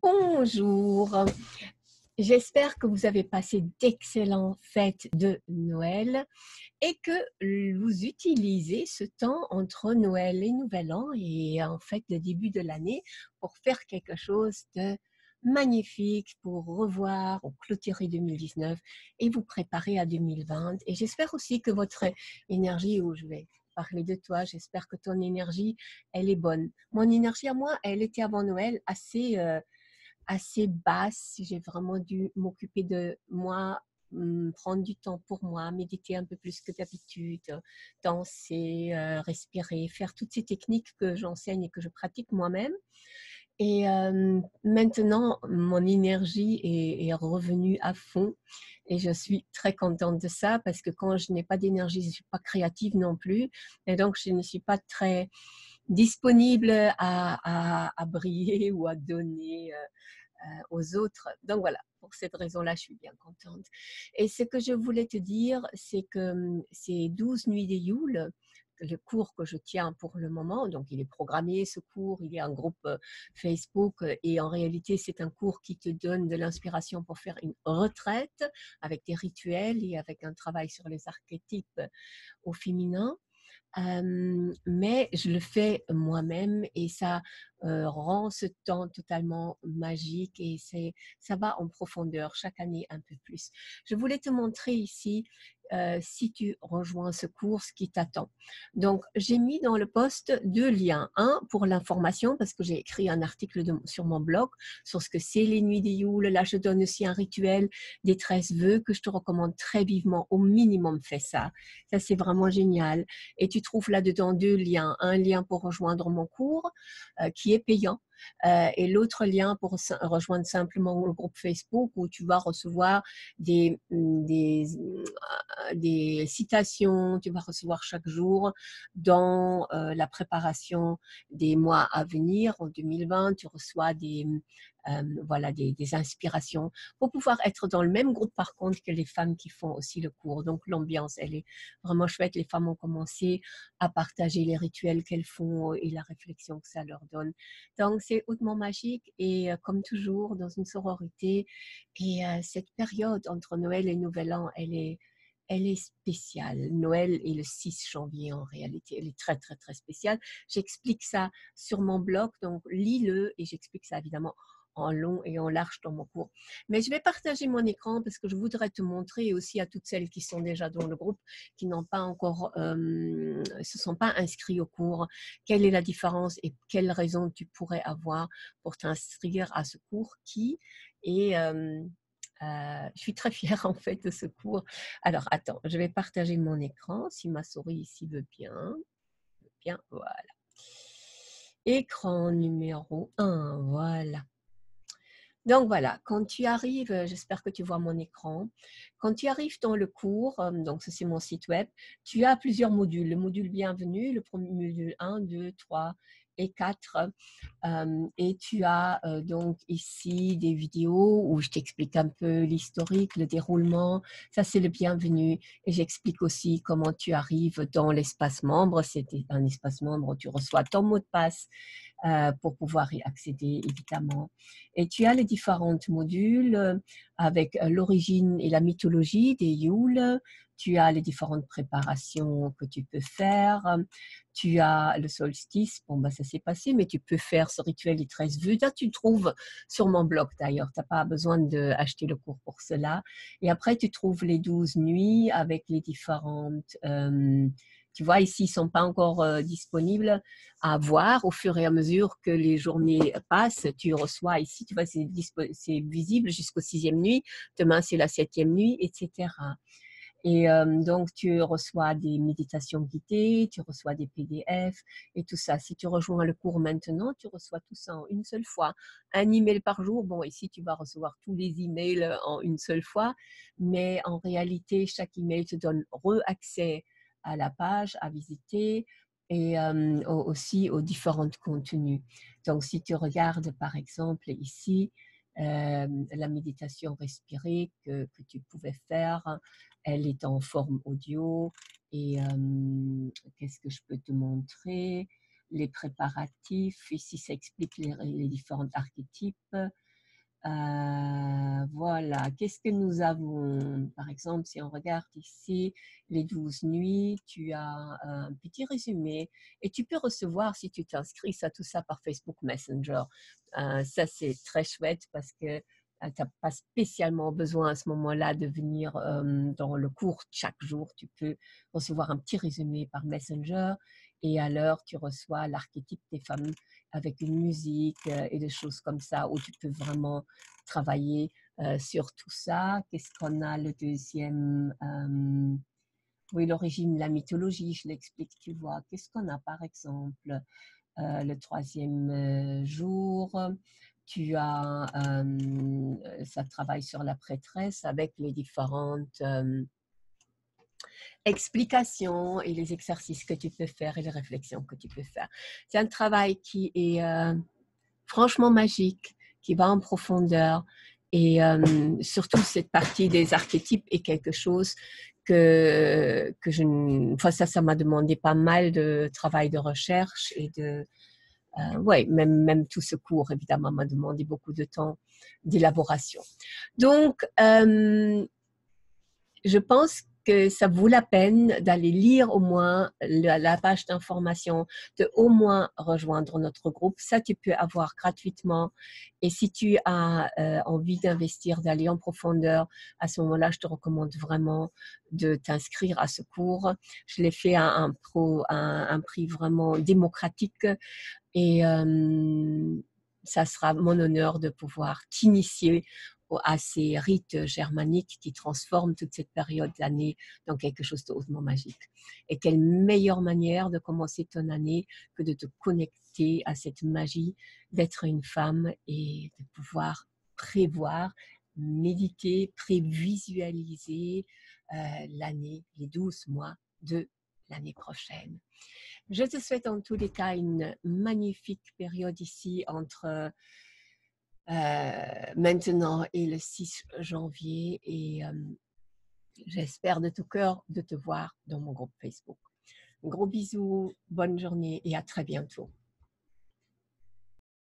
Bonjour, j'espère que vous avez passé d'excellentes fêtes de Noël et que vous utilisez ce temps entre Noël et Nouvel An et en fait le début de l'année pour faire quelque chose de magnifique, pour revoir ou clôturer 2019 et vous préparer à 2020. Et j'espère aussi que votre énergie, où je vais parler de toi, j'espère que ton énergie, elle est bonne. Mon énergie à moi, elle était avant Noël assez basse. J'ai vraiment dû m'occuper de moi, prendre du temps pour moi, méditer un peu plus que d'habitude, danser, respirer, faire toutes ces techniques que j'enseigne et que je pratique moi-même. Et maintenant, mon énergie est revenue à fond et je suis très contente de ça parce que quand je n'ai pas d'énergie, je ne suis pas créative non plus et donc je ne suis pas très disponible à briller ou à donner aux autres. Donc voilà, pour cette raison-là, je suis bien contente. Et ce que je voulais te dire, c'est que ces 12 nuits des Yule, le cours que je tiens pour le moment, donc il est programmé ce cours, il y a un groupe Facebook et en réalité c'est un cours qui te donne de l'inspiration pour faire une retraite avec des rituels et avec un travail sur les archétypes au féminin. Mais je le fais moi-même et ça rend ce temps totalement magique et ça va en profondeur chaque année un peu plus. Je voulais te montrer ici, si tu rejoins ce cours, ce qui t'attend. Donc, j'ai mis dans le post 2 liens. Un pour l'information, parce que j'ai écrit un article sur mon blog sur ce que c'est les nuits des Yule. Là, je donne aussi un rituel des 13 vœux que je te recommande très vivement. Au minimum, fais ça. Ça, c'est vraiment génial. Et tu trouves là-dedans 2 liens. Un lien pour rejoindre mon cours qui est payant et l'autre lien pour rejoindre simplement le groupe Facebook où tu vas recevoir des citations, tu vas recevoir chaque jour dans la préparation des mois à venir. En 2020, tu reçois voilà, des inspirations pour pouvoir être dans le même groupe par contre que les femmes qui font aussi le cours. Donc l'ambiance, elle est vraiment chouette. Les femmes ont commencé à partager les rituels qu'elles font et la réflexion que ça leur donne. Donc c'est hautement magique et comme toujours dans une sororité. Et cette période entre Noël et Nouvel An, elle est spéciale. Noël est le 6 janvier en réalité. Elle est très, très, très spéciale. J'explique ça sur mon blog, donc lis-le et j'explique ça évidemment en long et en large dans mon cours. Mais je vais partager mon écran parce que je voudrais te montrer aussi à toutes celles qui sont déjà dans le groupe, qui n'ont pas encore, se sont pas inscrits au cours, quelle est la différence et quelles raisons tu pourrais avoir pour t'inscrire à ce cours qui est... je suis très fière en fait de ce cours. Alors attends, je vais partager mon écran si ma souris ici veut bien. Bien, voilà. Écran numéro 1, voilà. Donc voilà, quand tu arrives, j'espère que tu vois mon écran, quand tu arrives dans le cours, donc ça c'est mon site web, tu as plusieurs modules. Le module bienvenue, le premier module 1, 2, 3 et 4. Et tu as donc ici des vidéos où je t'explique un peu l'historique, le déroulement. Ça c'est le bienvenu. Et j'explique aussi comment tu arrives dans l'espace membre. C'est un espace membre où tu reçois ton mot de passe pour pouvoir y accéder, évidemment. Et tu as les différents modules avec l'origine et la mythologie des Yule. Tu as les différentes préparations que tu peux faire. Tu as le solstice. Bon, ben, ça s'est passé, mais tu peux faire ce rituel des 13 vœux. Là, tu le trouves sur mon blog d'ailleurs. Tu n'as pas besoin d'acheter le cours pour cela. Et après, tu trouves les 12 nuits avec les différentes... tu vois, ici, ils ne sont pas encore disponibles à voir au fur et à mesure que les journées passent. Tu reçois ici, tu vois, c'est visible jusqu'au 6e nuit. Demain, c'est la 7e nuit, etc. Et donc, tu reçois des méditations guidées, tu reçois des PDF et tout ça. Si tu rejoins le cours maintenant, tu reçois tout ça en une seule fois. Un email par jour. Bon, ici, tu vas recevoir tous les emails en une seule fois. Mais en réalité, chaque email te donne re-accès à la page, à visiter et aussi aux différents contenus. Donc, si tu regardes, par exemple, ici, la méditation respirée que tu pouvais faire, elle est en forme audio et qu'est-ce que je peux te montrer? Les préparatifs, ici ça explique les différents archétypes. Voilà, qu'est-ce que nous avons? Par exemple, si on regarde ici, les 12 nuits, tu as un petit résumé et tu peux recevoir, si tu t'inscris, tout ça par Facebook Messenger. Ça, c'est très chouette parce que tu n'as pas spécialement besoin à ce moment-là de venir dans le cours chaque jour. Tu peux recevoir un petit résumé par Messenger et alors tu reçois l'archétype des femmes avec une musique et des choses comme ça où tu peux vraiment travailler sur tout ça. Qu'est-ce qu'on a le deuxième? Oui, l'origine, la mythologie, je l'explique, tu vois. Qu'est-ce qu'on a par exemple? Le troisième jour, tu as, ça travaille sur la prêtresse avec les différentes explications et les exercices que tu peux faire et les réflexions que tu peux faire. C'est un travail qui est franchement magique, qui va en profondeur. Et surtout, cette partie des archétypes est quelque chose que je... Enfin, ça m'a demandé pas mal de travail de recherche et de... ouais, même tout ce cours, évidemment, m'a demandé beaucoup de temps d'élaboration. Donc, je pense que ça vaut la peine d'aller lire au moins la page d'information, de au moins rejoindre notre groupe. Ça, tu peux avoir gratuitement. Et si tu as envie d'investir, d'aller en profondeur, à ce moment-là, je te recommande vraiment de t'inscrire à ce cours. Je l'ai fait à un prix vraiment démocratique et ça sera mon honneur de pouvoir t'initier à ces rites germaniques qui transforment toute cette période de l'année dans quelque chose de hautement magique. Et quelle meilleure manière de commencer ton année que de te connecter à cette magie d'être une femme et de pouvoir prévoir, méditer, prévisualiser l'année, les 12 mois de l'année prochaine. Je te souhaite en tous les cas une magnifique période ici entre maintenant et le 6 janvier et j'espère de tout cœur de te voir dans mon groupe Facebook. Gros bisous, bonne journée et à très bientôt.